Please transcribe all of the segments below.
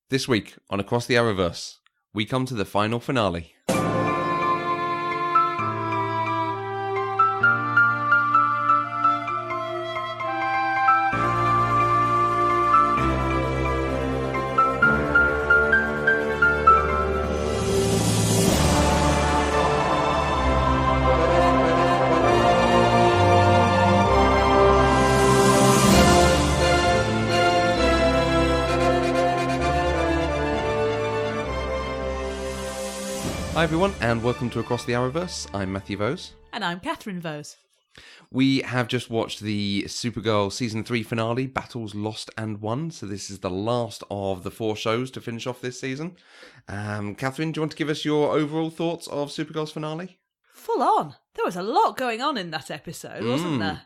This week on Across the Arrowverse, we come to the final finale. Hi everyone, and welcome to Across the Arrowverse. I'm Matthew Vose. And I'm Catherine Vose. We have just watched the Supergirl Season 3 finale, Battles Lost and Won. So this is the last of the 4 shows to finish off this season. Catherine, do you want to give us your overall thoughts of Supergirl's finale? Full on. There was a lot going on in that episode, wasn't there?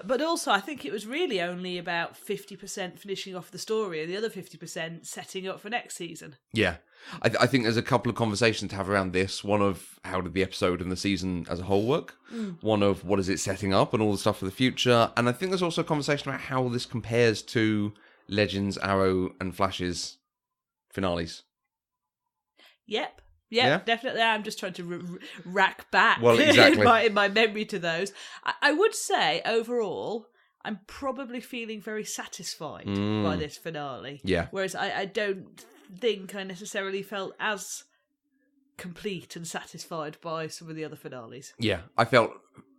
But also, I think it was really only about 50% finishing off the story and the other 50% setting up for next season. Yeah. I think there's a couple of conversations to have around this. One of how did the episode and the season as a whole work? One of what is it setting up and all the stuff for the future. And I think there's also a conversation about how this compares to Legends, Arrow and Flash's finales. Yep, Yeah? definitely. I'm just trying to rack back Well, exactly. in my memory to those. I would say, overall, I'm probably feeling very satisfied by this finale. Yeah. Whereas I don't think I necessarily felt as complete and satisfied by some of the other finales. Yeah, I felt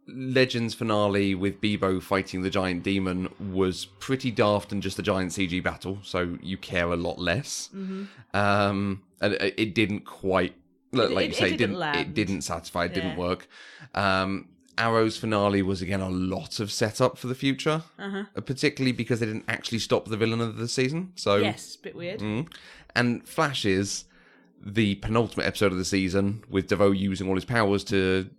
Legends finale with Bebo fighting the giant demon was pretty daft and just a giant CG battle, so you care a lot less. And it didn't quite, like you say, it didn't satisfy, it didn't work. Arrow's finale was again a lot of setup for the future, particularly because they didn't actually stop the villain of the season. So yes, bit weird. And Flash's the penultimate episode of the season with DeVoe using all his powers to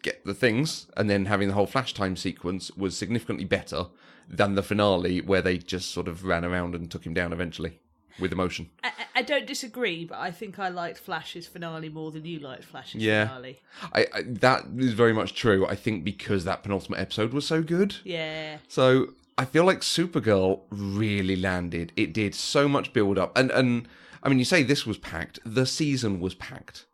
get the things and then having the whole Flash time sequence was significantly better than the finale where they just sort of ran around and took him down eventually with emotion. I don't disagree, but I think I liked Flash's finale more than you liked Flash's finale. I that is very much true. I think because that penultimate episode was so good. Yeah. So I feel like Supergirl really landed. It did so much build up. And I mean, you say this was packed. The season was packed.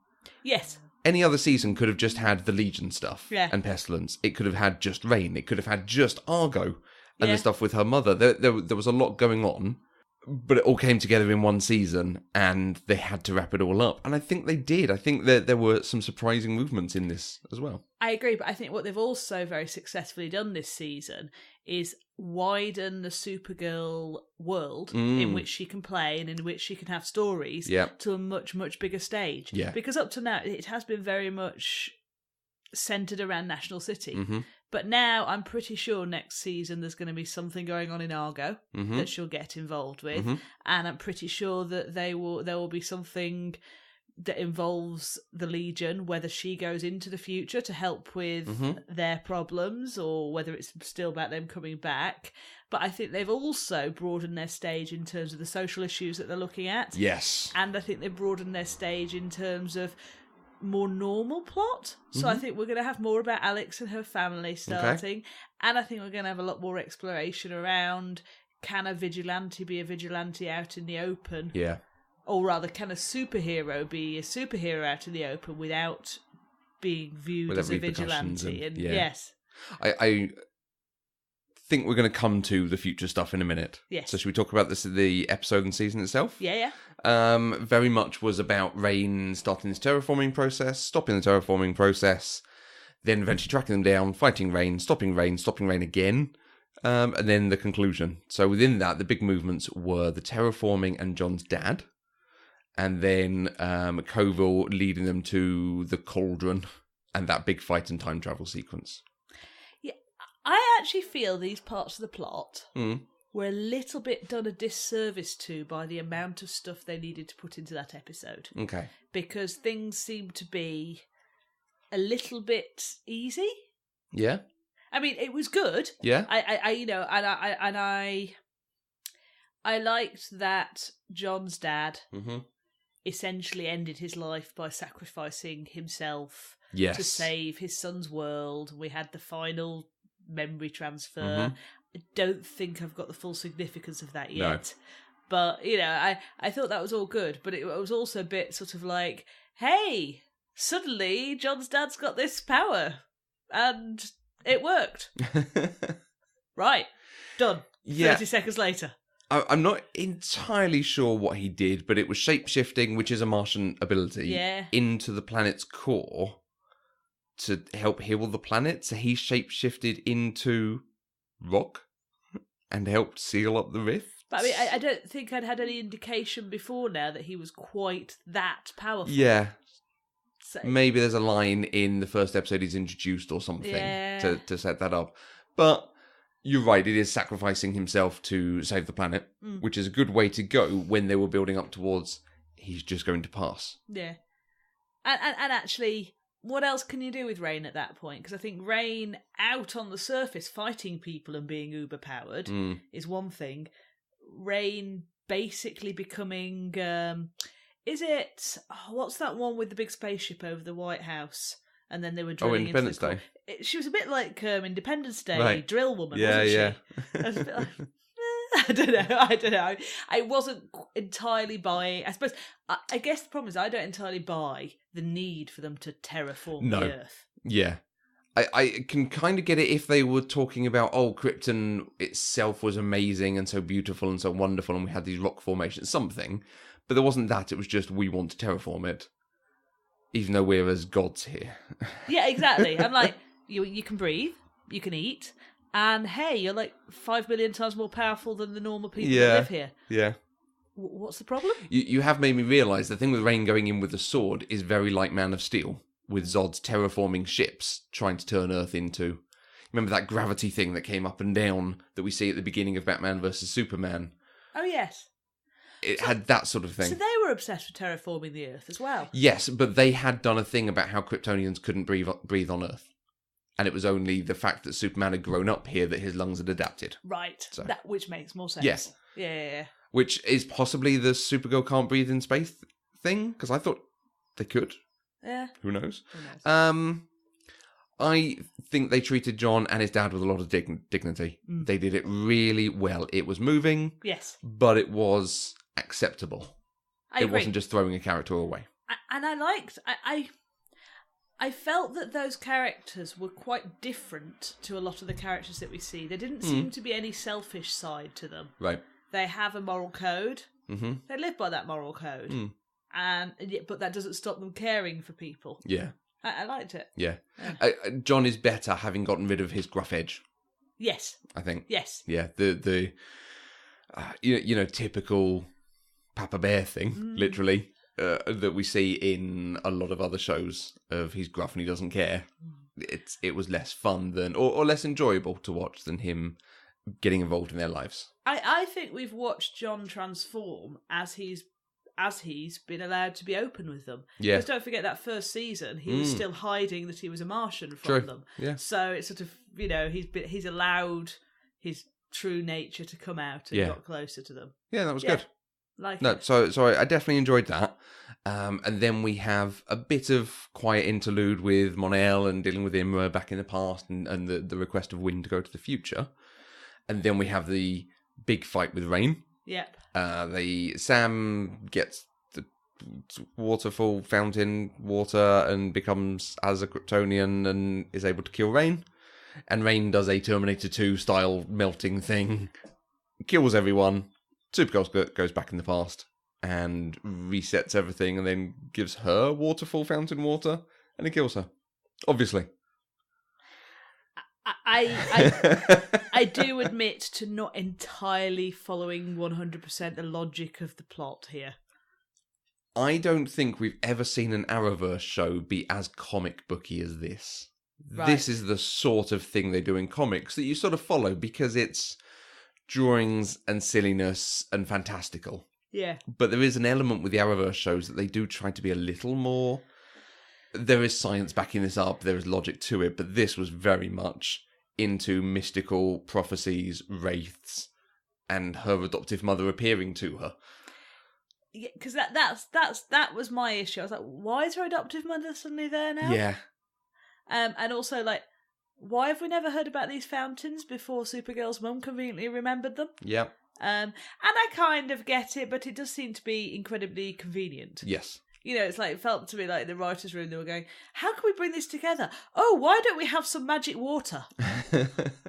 Yes. Any other season could have just had the Legion stuff and Pestilence. It could have had just Reign. It could have had just Argo and the stuff with her mother. There was a lot going on, but it all came together in one season and they had to wrap it all up. And I think they did. I think that there were some surprising movements in this as well. I agree, but I think what they've also very successfully done this season is widen the Supergirl world in which she can play and in which she can have stories to a much, much bigger stage. Yeah. Because up to now, it has been very much centred around National City. But now I'm pretty sure next season there's going to be something going on in Argo that she'll get involved with. And I'm pretty sure that there will be something that involves the Legion, whether she goes into the future to help with their problems or whether it's still about them coming back. But I think they've also broadened their stage in terms of the social issues that they're looking at. Yes. And I think they've broadened their stage in terms of more normal plot. So I think we're going to have more about Alex and her family starting. And I think we're going to have a lot more exploration around, can a vigilante be a vigilante out in the open? Yeah. Or rather, can a superhero be a superhero out in the open without being viewed as a vigilante? And yes. I think we're going to come to the future stuff in a minute. Yes. So should we talk about the episode and season itself? Yeah. Very much was about Reign starting this terraforming process, stopping the terraforming process, then eventually tracking them down, fighting Reign, stopping Reign again, and then the conclusion. So within that, the big movements were the terraforming and John's dad, and then Coville leading them to the cauldron and that big fight and time travel sequence. Yeah, I actually feel these parts of the plot were a little bit done a disservice to by the amount of stuff they needed to put into that episode. Okay. Because things seemed to be a little bit easy. Yeah. I mean, it was good. Yeah. I liked that John's dad essentially ended his life by sacrificing himself to save his son's world. We had the final memory transfer. I don't think I've got the full significance of that yet. But, I thought that was all good, but it was also a bit sort of like, hey, suddenly John's dad's got this power, and it worked. Right, done. Yeah. 30 seconds later. I'm not entirely sure what he did, but it was shape-shifting, which is a Martian ability, into the planet's core to help heal the planet. So he shape-shifted into rock and helped seal up the rift. But I mean, I don't think I'd had any indication before now that he was quite that powerful. Yeah. So, maybe there's a line in the first episode he's introduced or something to set that up. But you're right, it is sacrificing himself to save the planet, which is a good way to go when they were building up towards he's just going to pass. Yeah. And actually, what else can you do with Rain at that point? Because I think Rain out on the surface fighting people and being uber-powered is one thing. Rain basically becoming... is it... what's that one with the big spaceship over the White House? And then they were drilling Independence Day. She was a bit like Independence Day drill woman, wasn't she? I was a bit like... I don't know. I wasn't entirely buying... I guess the problem is I don't entirely buy the need for them to terraform the Earth. Yeah. I can kind of get it if they were talking about, Krypton itself was amazing and so beautiful and so wonderful and we had these rock formations, something. But there wasn't that. It was just, we want to terraform it. Even though we're as gods here. Yeah, exactly. I'm like, you can breathe, you can eat, and hey, you're like 5 million times more powerful than the normal people that live here. Yeah. What's the problem? You have made me realise the thing with Rain going in with the sword is very like Man of Steel, with Zod's terraforming ships trying to turn Earth into... Remember that gravity thing that came up and down that we see at the beginning of Batman vs Superman? Oh, yes. It had that sort of thing. So they were obsessed with terraforming the Earth as well? Yes, but they had done a thing about how Kryptonians couldn't breathe on Earth. And it was only the fact that Superman had grown up here that his lungs had adapted. Right, so. Which makes more sense. Yes. Yeah. Which is possibly the Supergirl can't breathe in space thing, because I thought they could. Yeah. Who knows? I think they treated John and his dad with a lot of dignity. They did it really well. It was moving. Yes. But it was acceptable. I agree. Wasn't just throwing a character away. And I felt that those characters were quite different to a lot of the characters that we see. There didn't seem to be any selfish side to them. Right. They have a moral code. Mm-hmm. They live by that moral code. But that doesn't stop them caring for people. Yeah. I liked it. Yeah. John is better having gotten rid of his gruff edge. Yes. I think. Yes. Yeah. The typical Papa Bear thing, literally, that we see in a lot of other shows of he's gruff and he doesn't care. It was less fun than, or less enjoyable to watch than him getting involved in their lives. I think we've watched John transform as he's been allowed to be open with them. Yeah. Because don't forget that first season, he was still hiding that he was a Martian from them. Yeah. So it's sort of, he's allowed his true nature to come out and got closer to them. Yeah, that was good. It. So I definitely enjoyed that. And then we have a bit of quiet interlude with Mon-El and dealing with Imra back in the past and the request of Wynn to go to the future. And then we have the big fight with Rain. Yep. Sam gets the waterfall fountain water and becomes as a Kryptonian and is able to kill Rain. And Rain does a Terminator 2 style melting thing, kills everyone. Supergirl goes back in the past and resets everything and then gives her waterfall fountain water and it kills her. Obviously. I do admit to not entirely following 100% the logic of the plot here. I don't think we've ever seen an Arrowverse show be as comic booky as this. Right. This is the sort of thing they do in comics that you sort of follow because it's drawings and silliness and fantastical. Yeah. But there is an element with the Arrowverse shows that they do try to be a little more... There is science backing this up, there is logic to it, but this was very much into mystical prophecies, wraiths, and her adoptive mother appearing to her. Yeah, because that was my issue. I was like, why is her adoptive mother suddenly there now? Yeah. And also, like, why have we never heard about these fountains before Supergirl's mum conveniently remembered them? Yeah. And I kind of get it, but it does seem to be incredibly convenient. Yes. It's like, it felt to me like in the writer's room, they were going, how can we bring this together? Oh, why don't we have some magic water?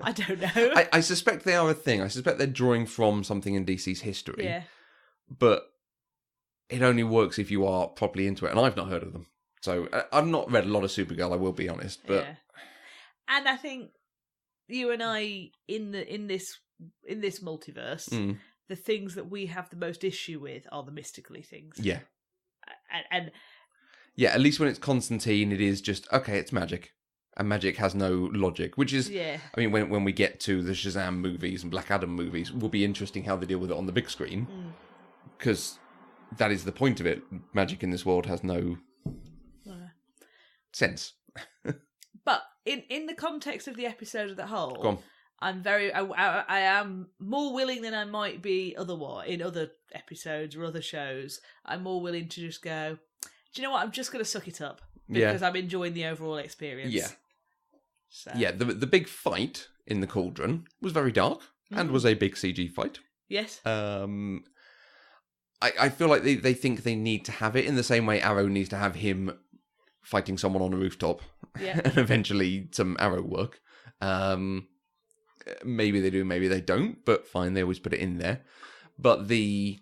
I don't know. I suspect they are a thing. I suspect they're drawing from something in DC's history. Yeah. But it only works if you are properly into it. And I've not heard of them. So I've not read a lot of Supergirl, I will be honest. But yeah. And I think you and I, in this multiverse, the things that we have the most issue with are the mystically things. Yeah. And yeah, at least when it's Constantine, it is just, okay, it's magic. And magic has no logic, which is, I mean, when we get to the Shazam movies and Black Adam movies, will be interesting how they deal with it on the big screen. Because that is the point of it. Magic in this world has no sense. But in the context of the episode as a whole, Go on. I am more willing than I might be otherwise in other episodes or other shows. I'm more willing to just go, do you know what? I'm just going to suck it up because I'm enjoying the overall experience. Yeah. So. Yeah, the big fight in the cauldron was very dark and was a big CG fight. Yes. I feel like they think they need to have it in the same way Arrow needs to have him fighting someone on a rooftop. Yeah. And eventually some Arrow work. Maybe they do, maybe they don't, but fine, they always put it in there. But the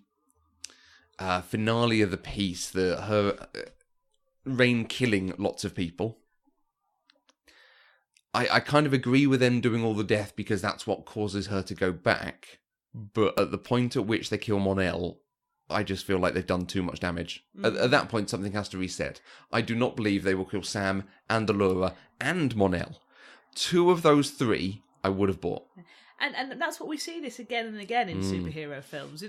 finale of the piece, her Rain killing lots of people, I kind of agree with them doing all the death because that's what causes her to go back. But at the point at which they kill Mon-El, I just feel like they've done too much damage. At that point, something has to reset. I do not believe they will kill Sam and Allura and Mon-El. 2 of those 3 I would have bought. And that's what we see this again and again in superhero films.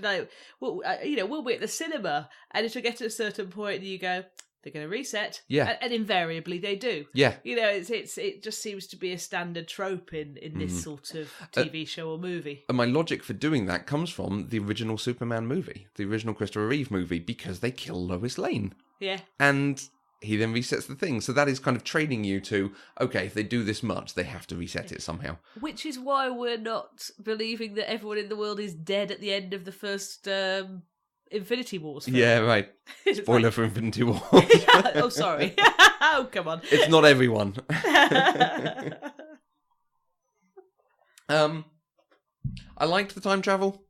We'll be at the cinema and it'll get to a certain point and you go, they're going to reset. Yeah. And invariably they do. Yeah. It just seems to be a standard trope in this sort of TV show or movie. And my logic for doing that comes from the original Superman movie, the original Christopher Reeve movie, because they kill Lois Lane. Yeah. And he then resets the thing. So that is kind of training you to, okay, if they do this much, they have to reset it somehow. Which is why we're not believing that everyone in the world is dead at the end of the first Infinity Wars film. Yeah, right. Spoiler for Infinity Wars. Oh, sorry. Oh, come on. It's not everyone. I liked the time travel.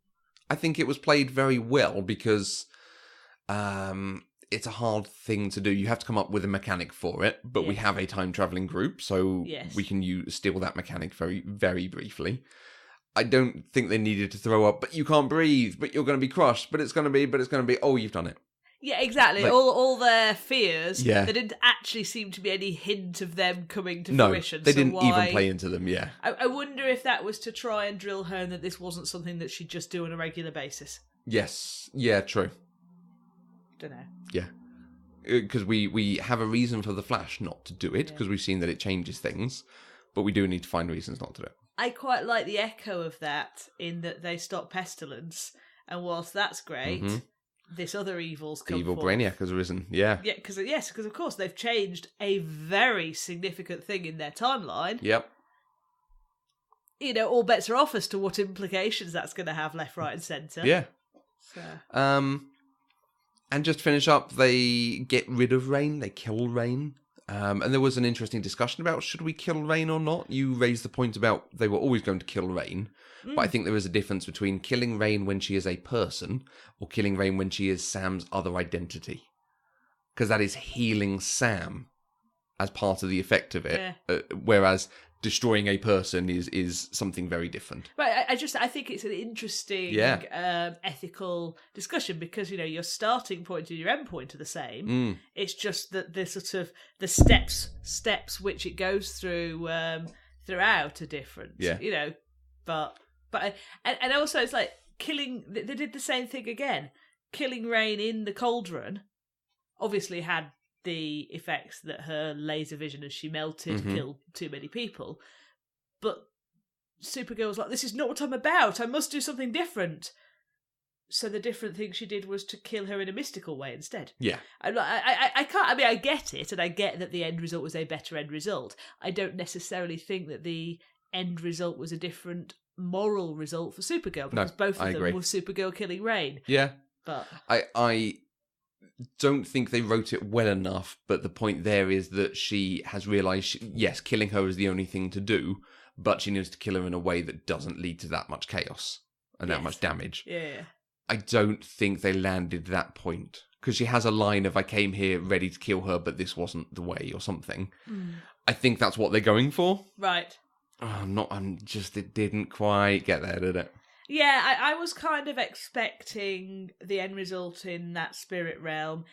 I think it was played very well because it's a hard thing to do. You have to come up with a mechanic for it, but we have a time-traveling group, so we can steal that mechanic very, very briefly. I don't think they needed to throw up, but you can't breathe, but you're going to be crushed, but it's going to be, oh, you've done it. Yeah, exactly. Like, all their fears, there didn't actually seem to be any hint of them coming to fruition. No, they didn't even play into them, I wonder if that was to try and drill home that this wasn't something that she'd just do on a regular basis. Yes. Yeah, true. Don't know. Yeah. Because we have a reason for the Flash not to do it, because we've seen that it changes things, but we do need to find reasons not to do it. I quite like the echo of that in that they stop Pestilence, and whilst that's great, this other evil's come Evil forth. Brainiac has arisen, yeah. Yeah, because of course they've changed a very significant thing in their timeline. Yep. All bets are off as to what implications that's going to have left, right and centre. Yeah. So. And just to finish up, they get rid of Rain, they kill Rain. And there was an interesting discussion about should we kill Rain or not. You raised the point about they were always going to kill Rain. But I think there is a difference between killing Rain when she is a person or killing Rain when she is Sam's other identity. Because that is healing Sam as part of the effect of it. Yeah. Whereas destroying a person is something very different. Right, I think it's an interesting ethical discussion because, your starting point and your end point are the same. It's just that the sort of the steps which it goes through throughout are different. Yeah. But also it's like killing, they did the same thing again. Killing Rain in the cauldron obviously had the effects that her laser vision as she melted killed too many people. But Supergirl was like, this is not what I'm about. I must do something different. So the different thing she did was to kill her in a mystical way instead. Yeah. I can't, I get it, and I get that the end result was a better end result. I don't necessarily think that the end result was a different moral result for Supergirl, because both of them agree. were Supergirl killing Rain. Yeah. But I don't think they wrote it well enough, but the point there is that she has realised, yes, killing her is the only thing to do, but she needs to kill her in a way that doesn't lead to that much chaos and that much damage. Yeah. I don't think they landed that point, because she has a line of, I came here ready to kill her, but this wasn't the way, or something. I think that's what they're going for. Right. It didn't quite get there, did it? Yeah, I was kind of expecting the end result in that spirit realm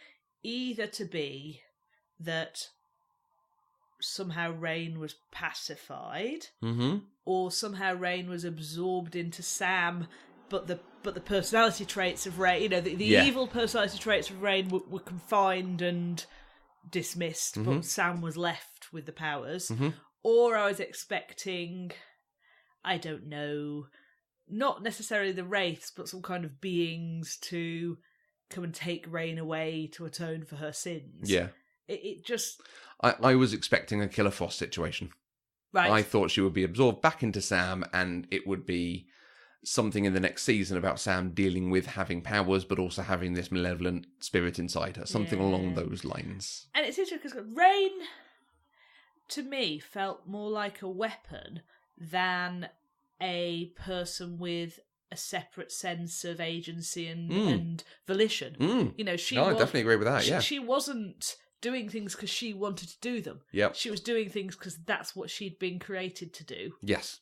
either to be that somehow Rain was pacified, or somehow Rain was absorbed into Sam, but the personality traits of Rain, the evil personality traits of Rain were confined and dismissed, but Sam was left with the powers. Or I was expecting, I don't know, not necessarily the wraiths, but some kind of beings to come and take Rain away to atone for her sins. Yeah. It just... I was expecting a Killer Frost situation. Right. I thought she would be absorbed back into Sam, and it would be something in the next season about Sam dealing with having powers, but also having this malevolent spirit inside her. Something along those lines. And it's interesting because Rain, to me, felt more like a weapon than a person with a separate sense of agency and volition. I definitely agree with that, She wasn't doing things because she wanted to do them. Yep. She was doing things because that's what she'd been created to do. Yes.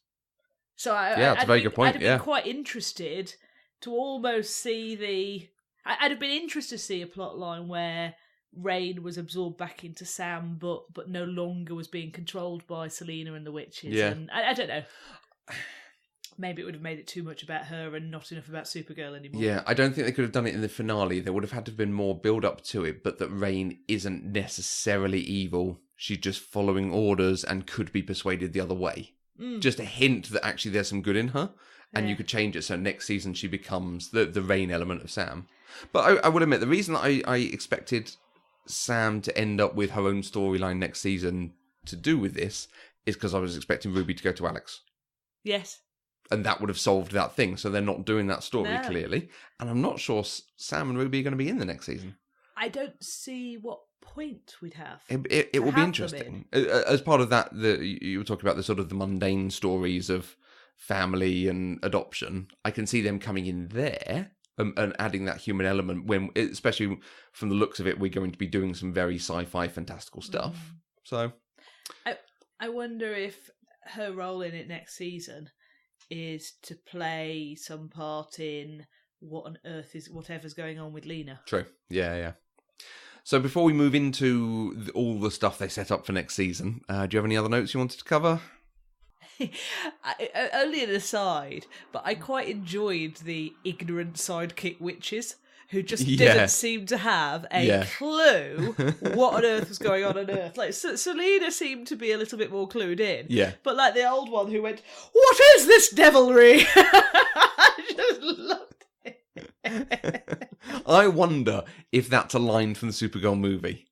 So that's a very good point. I'd have been quite interested to almost see I'd have been interested to see a plot line where Rain was absorbed back into Sam, but no longer was being controlled by Selena and the witches. Yeah. And I don't know. Maybe it would have made it too much about her and not enough about Supergirl anymore. Yeah, I don't think they could have done it in the finale. There would have had to have been more build-up to it, but that Rain isn't necessarily evil. She's just following orders and could be persuaded the other way. Just a hint that actually there's some good in her, and you could change it so next season she becomes the Rain element of Sam. But I would admit, the reason that I expected Sam to end up with her own storyline next season to do with this is because I was expecting Ruby to go to Alex. Yes. And that would have solved that thing. So they're not doing that story, clearly. And I'm not sure Sam and Ruby are going to be in the next season. I don't see what point we'd have. It will be interesting. As part of that, you were talking about the sort of the mundane stories of family and adoption. I can see them coming in there and adding that human element, when, especially from the looks of it, we're going to be doing some very sci-fi fantastical stuff. So I wonder if her role in it next season is to play some part in what on earth is whatever's going on with Lena. True. Yeah. So before we move into all the stuff they set up for next season, do you have any other notes you wanted to cover? Only an aside, but I quite enjoyed the ignorant sidekick witches who just didn't seem to have a clue what on earth was going on Earth. Like, Selena seemed to be a little bit more clued in. Yeah. But like the old one who went, "What is this devilry?" I just loved it. I wonder if that's a line from the Supergirl movie.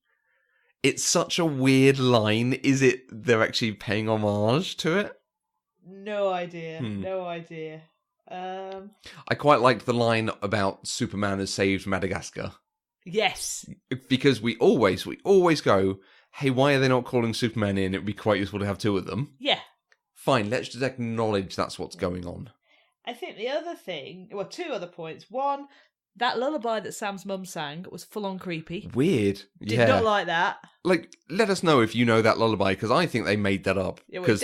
It's such a weird line. Is it they're actually paying homage to it? No idea. No idea. I quite liked the line about Superman has saved Madagascar. Yes. Because we always go, hey, why are they not calling Superman in? It would be quite useful to have two of them. Yeah. Fine, let's just acknowledge that's what's going on. I think the other thing, well, two other points. One, that lullaby that Sam's mum sang was full-on creepy. Weird. Did not like that. Like, let us know if you know that lullaby, because I think they made that up. Because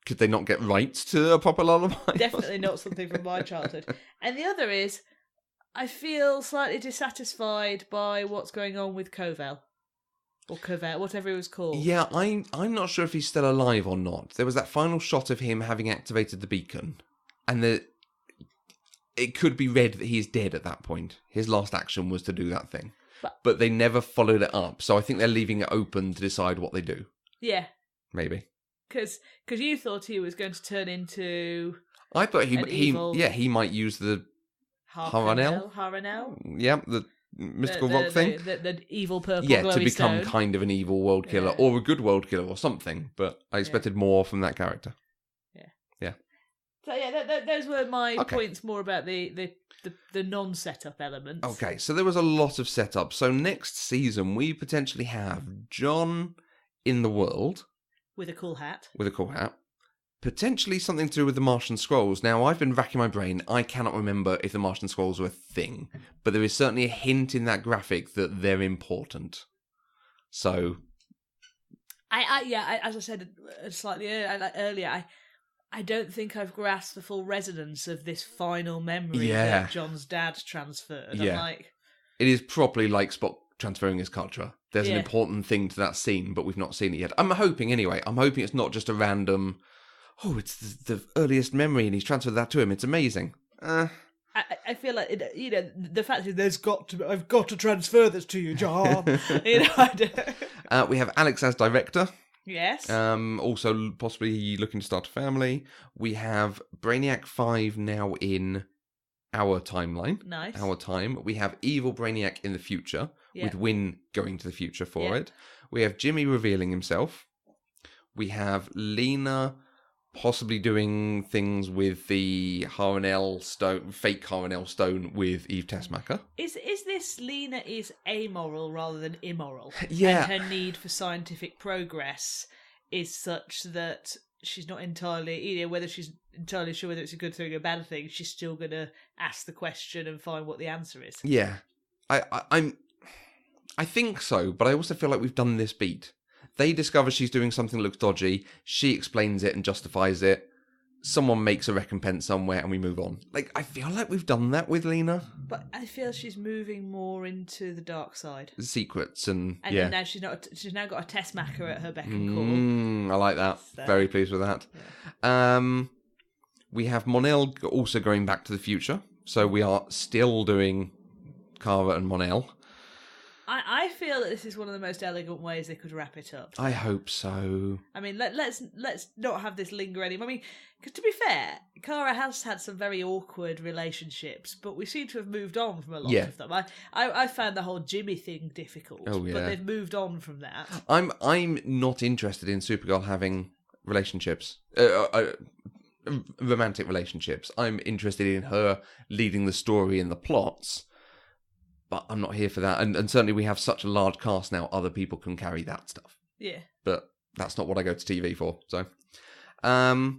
could they not get rights to a proper lullaby? Definitely not something from my childhood. And the other is, I feel slightly dissatisfied by what's going on with Covell. Or Covell, whatever he was called. Yeah, I'm not sure if he's still alive or not. There was that final shot of him having activated the beacon. And it could be read that he's dead at that point. His last action was to do that thing. But they never followed it up. So I think they're leaving it open to decide what they do. Yeah. Maybe. Because you thought he was going to turn into... I thought he might use the Haranel? Yeah, the mystical rock thing. The evil purple to glowy become stone. Kind of an evil world killer, or a good world killer or something. But I expected more from that character. Yeah. So yeah, those were my points more about the non-setup elements. Okay, so there was a lot of setup. So next season, we potentially have John in the world. With a cool hat. Potentially something to do with the Martian Scrolls. Now, I've been racking my brain. I cannot remember if the Martian Scrolls were a thing. But there is certainly a hint in that graphic that they're important. So... as I said slightly earlier, I don't think I've grasped the full resonance of this final memory that John's dad transferred. Yeah. I'm like... It is properly like Spock transferring his culture. There's an important thing to that scene, but we've not seen it yet. I'm hoping it's not just a random, it's the earliest memory and he's transferred that to him. It's amazing. I feel like, the fact is I've got to transfer this to you, John. We have Alex as director. Yes. Also, possibly looking to start a family. We have Brainiac 5 now in our timeline. Nice. Our time. We have Evil Brainiac in the future, with Wynn going to the future for it. We have Jimmy revealing himself. We have Lena possibly doing things with the Harrenel stone, fake Harrenel stone with Eve Tessmacher. Is this Lena is amoral rather than immoral? Yeah. And her need for scientific progress is such that she's not entirely, whether she's entirely sure whether it's a good thing or a bad thing, she's still going to ask the question and find what the answer is. Yeah. I think so, but I also feel like we've done this beat. They discover she's doing something that looks dodgy. She explains it and justifies it. Someone makes a recompense somewhere and we move on. Like, I feel like we've done that with Lena. But I feel she's moving more into the dark side. Secrets and then now she's now got a Tessmacher at her beck and call. I like that. So, very pleased with that. Yeah. We have Mon-El also going back to the future. So we are still doing Kara and Mon-El. I feel that this is one of the most elegant ways they could wrap it up. I hope so. I mean, let's not have this linger anymore. I mean, because to be fair, Kara has had some very awkward relationships, but we seem to have moved on from a lot of them. I found the whole Jimmy thing difficult, but they've moved on from that. I'm not interested in Supergirl having relationships, romantic relationships. I'm interested in her leading the story and the plots. But I'm not here for that. And certainly we have such a large cast now, other people can carry that stuff. Yeah. But that's not what I go to TV for. So, have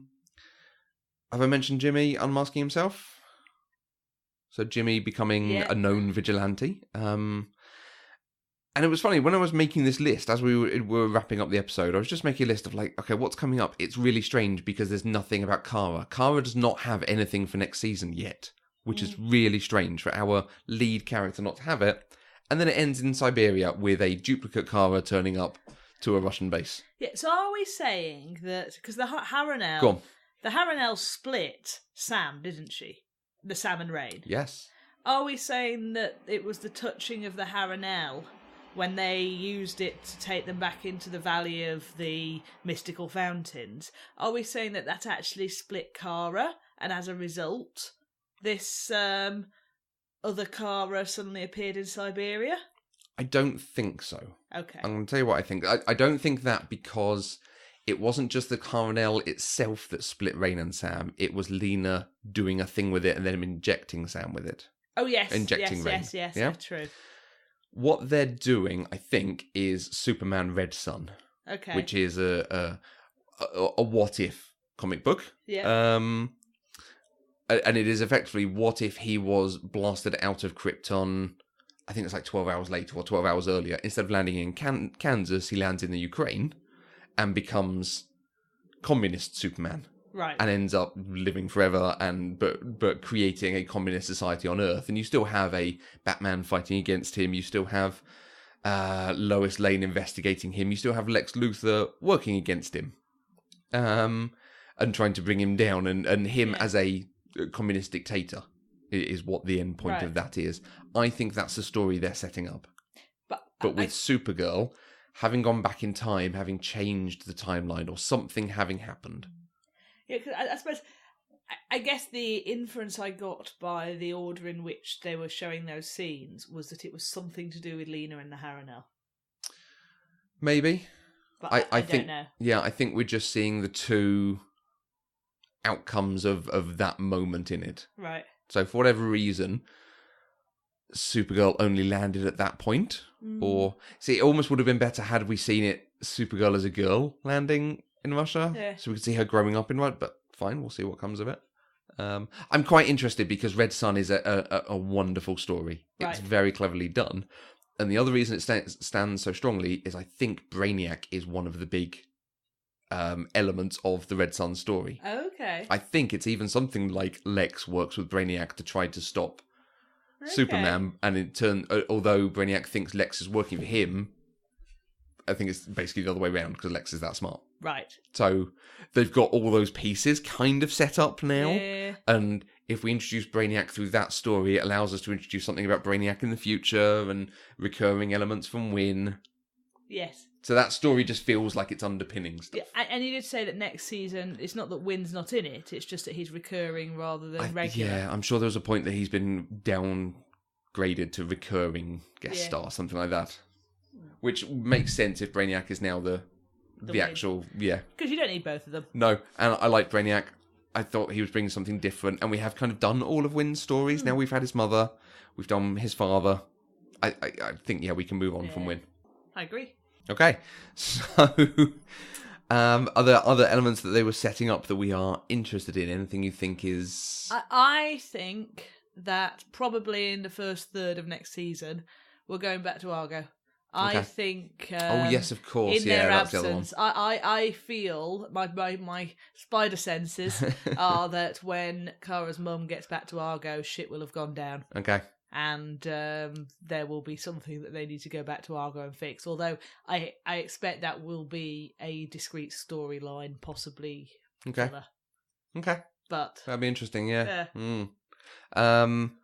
I mentioned Jimmy unmasking himself? So Jimmy becoming a known vigilante. And it was funny, when I was making this list, as we were wrapping up the episode, I was just making a list of like, okay, what's coming up? It's really strange because there's nothing about Kara. Kara does not have anything for next season yet. Which is really strange for our lead character not to have it. And then it ends in Siberia with a duplicate Kara turning up to a Russian base. Yeah, so are we saying that... Because the Harrenel split Sam, didn't she? The Sam and Rain. Yes. Are we saying that it was the touching of the Harrenel when they used it to take them back into the Valley of the Mystical Fountains? Are we saying that actually split Kara, and as a result... this other Kara suddenly appeared in Siberia? I don't think so. Okay. I'm going to tell you what I think. I don't think that because it wasn't just the Harrenel itself that split Rain and Sam. It was Lena doing a thing with it and then injecting Sam with it. Oh, yes. Injecting Rain. Yes, yeah? True. What they're doing, I think, is Superman Red Sun. Okay. Which is a what-if comic book. Yeah. And it is effectively, what if he was blasted out of Krypton, I think it's like 12 hours later or 12 hours earlier. Instead of landing in Kansas, he lands in the Ukraine and becomes communist Superman. Right. And ends up living forever but creating a communist society on Earth. And you still have a Batman fighting against him. You still have Lois Lane investigating him. You still have Lex Luthor working against him. And trying to bring him down. And him as a communist dictator is what the end point of that is. I think that's the story they're setting up. But with Supergirl, having gone back in time, having changed the timeline or something having happened. Yeah, because I suppose, I guess the inference I got by the order in which they were showing those scenes was that it was something to do with Lena and the Harrenel. Maybe. But I think, don't know. Yeah, I think we're just seeing the two outcomes of that moment in it. Right. So for whatever reason, Supergirl only landed at that point. Or, see, it almost would have been better had we seen it, Supergirl as a girl landing in Russia. Yeah. So we could see her growing up in Russia, but fine, we'll see what comes of it. I'm quite interested because Red Sun is a wonderful story. Right. It's very cleverly done. And the other reason it stands so strongly is I think Brainiac is one of the big elements of the Red Sun story. Okay. I think it's even something like Lex works with Brainiac to try to stop Superman, and in turn, although Brainiac thinks Lex is working for him, I think it's basically the other way around because Lex is that smart. Right. So they've got all those pieces kind of set up now, and if we introduce Brainiac through that story, it allows us to introduce something about Brainiac in the future and recurring elements from Wynn. Yes. So that story just feels like it's underpinning stuff. Yeah, and you did say that next season, it's not that Wynn's not in it, it's just that he's recurring rather than regular. Yeah, I'm sure there was a point that he's been downgraded to recurring guest star, something like that. Which makes sense if Brainiac is now the actual, Because you don't need both of them. No, and I like Brainiac. I thought he was bringing something different, and we have kind of done all of Wynn's stories. Now we've had his mother, we've done his father. I think, we can move on from Wynn. I agree. Okay, so other elements that they were setting up that we are interested in? Anything you think is? I think that probably in the first third of next season, we're going back to Argo. Okay. I think. Oh yes, of course. In their absence, I feel my spider senses are that when Kara's mum gets back to Argo, shit will have gone down. Okay. And there will be something that they need to go back to Argo and fix. Although I expect that will be a discrete storyline, possibly. Okay. Filler. Okay. But that'd be interesting. Yeah. I'm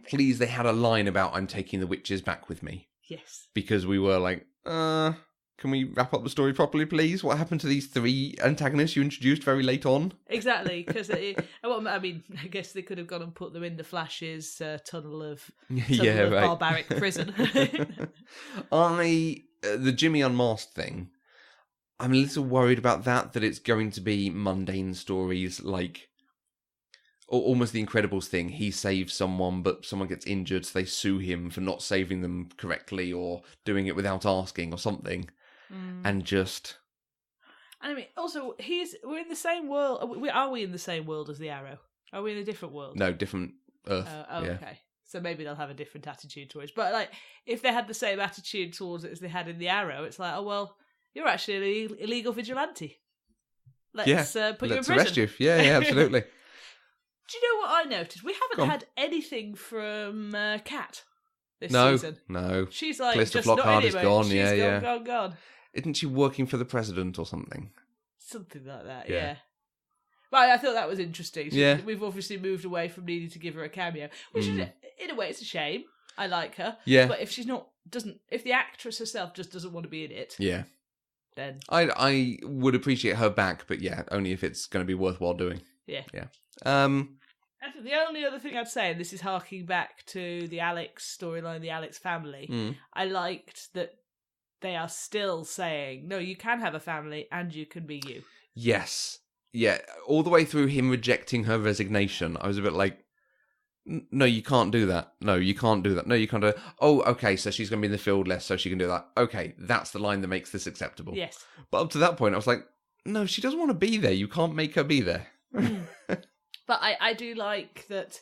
pleased they had a line about "I'm taking the witches back with me." Yes. Because we were like, can we wrap up the story properly, please? What happened to these 3 antagonists you introduced very late on? Exactly, because I mean, I guess they could have gone and put them in the Flash's tunnel of barbaric prison. The Jimmy Unmasked thing, I'm a little worried about that it's going to be mundane stories like almost the Incredibles thing. He saves someone, but someone gets injured, so they sue him for not saving them correctly or doing it without asking or something. And just... And I mean, also, we're in the same world. Are we in the same world as the Arrow? Are we in a different world? No, different Earth. Okay. So maybe they'll have a different attitude towards it. But like, if they had the same attitude towards it as they had in the Arrow, it's like, oh, well, you're actually an illegal vigilante. Let's put you in prison. Let's arrest you. Yeah, absolutely. Do you know what I noticed? We haven't had anything from Kat this season. No. She's like, Calista just not Flockhart anyway. is gone. She's gone. Isn't she working for the president or something? Something like that, yeah. But I thought that was interesting. Yeah. We've obviously moved away from needing to give her a cameo, which is, in a way, it's a shame. I like her. Yeah. But if she's not, if the actress herself just doesn't want to be in it, then I would appreciate her back, but only if it's going to be worthwhile doing. Yeah. I think the only other thing I'd say, and this is harking back to the Alex storyline, the Alex family, I liked that they are still saying, no, you can have a family and you can be you. Yes. Yeah, all the way through him rejecting her resignation, I was a bit like, no, you can't do that. No, you can't do that. No, you can't do that. Oh, okay, so she's going to be in the field less, so she can do that. Okay, that's the line that makes this acceptable. Yes. But up to that point, I was like, no, she doesn't want to be there. You can't make her be there. But I do like that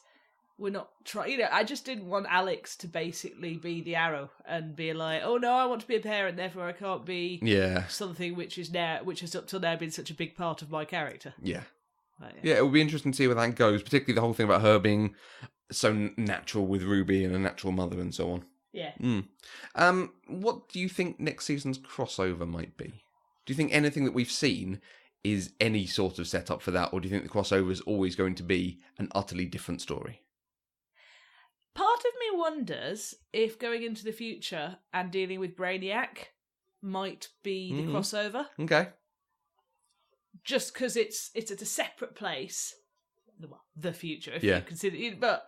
we're not trying. I just didn't want Alex to basically be the Arrow and be like, oh no, I want to be a parent, therefore I can't be something which has up till now been such a big part of my character. Yeah. Yeah, it will be interesting to see where that goes, particularly the whole thing about her being so natural with Ruby and a natural mother and so on. Yeah. What do you think next season's crossover might be? Do you think anything that we've seen is any sort of setup for that, or do you think the crossover is always going to be an utterly different story? Part of me wonders if going into the future and dealing with Brainiac might be the crossover. Okay. Just because it's at a separate place. Well, the future, if you consider it. But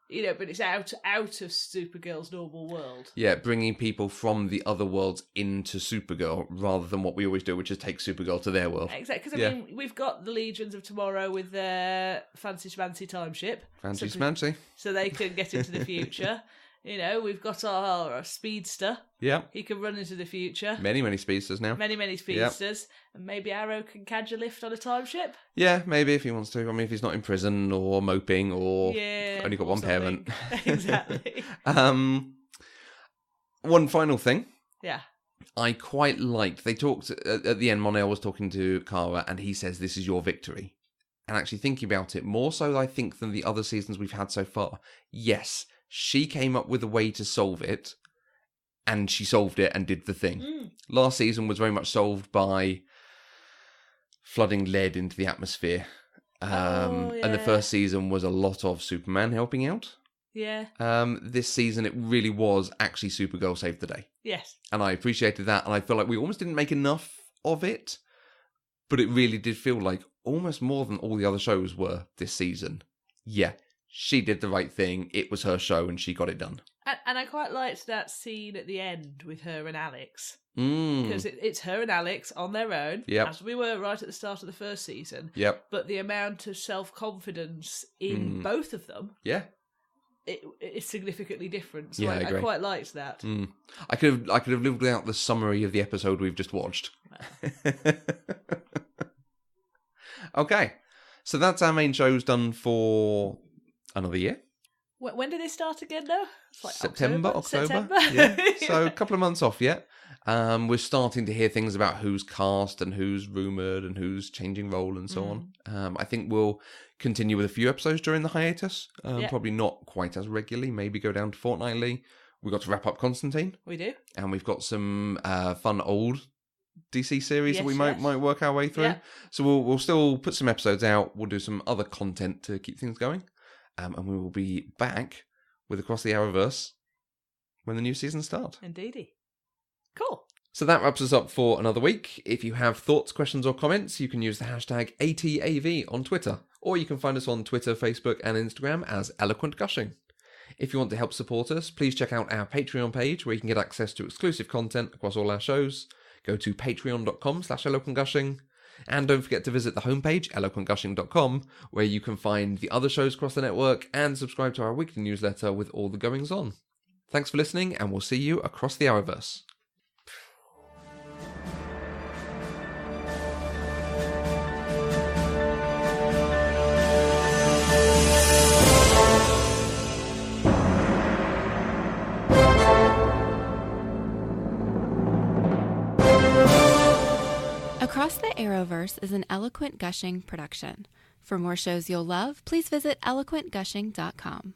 but it's out of Supergirl's normal world. Yeah, bringing people from the other worlds into Supergirl rather than what we always do, which is take Supergirl to their world. Exactly, because I mean, we've got the Legions of Tomorrow with their fancy schmancy time ship. Fancy schmancy. So they can get into the future. We've got our speedster. Yeah. He can run into the future. Many speedsters now. Many speedsters. Yep. And maybe Arrow can catch a lift on a time ship. Yeah, maybe if he wants to. I mean, if he's not in prison or moping or only got one parent. Exactly. One final thing. Yeah. I quite liked, they talked, at the end, Mon-El was talking to Kara and he says, this is your victory. And actually thinking about it, more so I think than the other seasons we've had so far. Yes, she came up with a way to solve it, and she solved it and did the thing. Last season was very much solved by flooding lead into the atmosphere. And the first season was a lot of Superman helping out. Yeah. This season, it really was actually Supergirl saved the day. Yes. And I appreciated that, and I feel like we almost didn't make enough of it, but it really did feel like almost more than all the other shows were this season. Yeah. She did the right thing. It was her show and she got it done. And I quite liked that scene at the end with her and Alex. Because it's her and Alex on their own, as we were right at the start of the first season. Yep. But the amount of self-confidence in both of them it's significantly different. So I quite liked that. I could have lived without the summary of the episode we've just watched. Okay. So that's our main shows done for another year. When did they start again, though? It's like October. September? Yeah. So a couple of months off yet. We're starting to hear things about who's cast and who's rumoured and who's changing role and so on. I think we'll continue with a few episodes during the hiatus. Probably not quite as regularly, maybe go down to fortnightly. We've got to wrap up Constantine. We do. And we've got some fun old DC series that we might work our way through. Yeah. So we'll still put some episodes out. We'll do some other content to keep things going. And we will be back with Across the Arrowverse when the new season starts. Indeedy. Cool. So that wraps us up for another week. If you have thoughts, questions, or comments, you can use the hashtag ATAV on Twitter. Or you can find us on Twitter, Facebook, and Instagram as Eloquent Gushing. If you want to help support us, please check out our Patreon page where you can get access to exclusive content across all our shows. Go to patreon.com/eloquentgushing. And don't forget to visit the homepage, eloquentgushing.com, where you can find the other shows across the network and subscribe to our weekly newsletter with all the goings on. Thanks for listening, and we'll see you across the Arrowverse. Across the Arrowverse is an Eloquent Gushing production. For more shows you'll love, please visit eloquentgushing.com.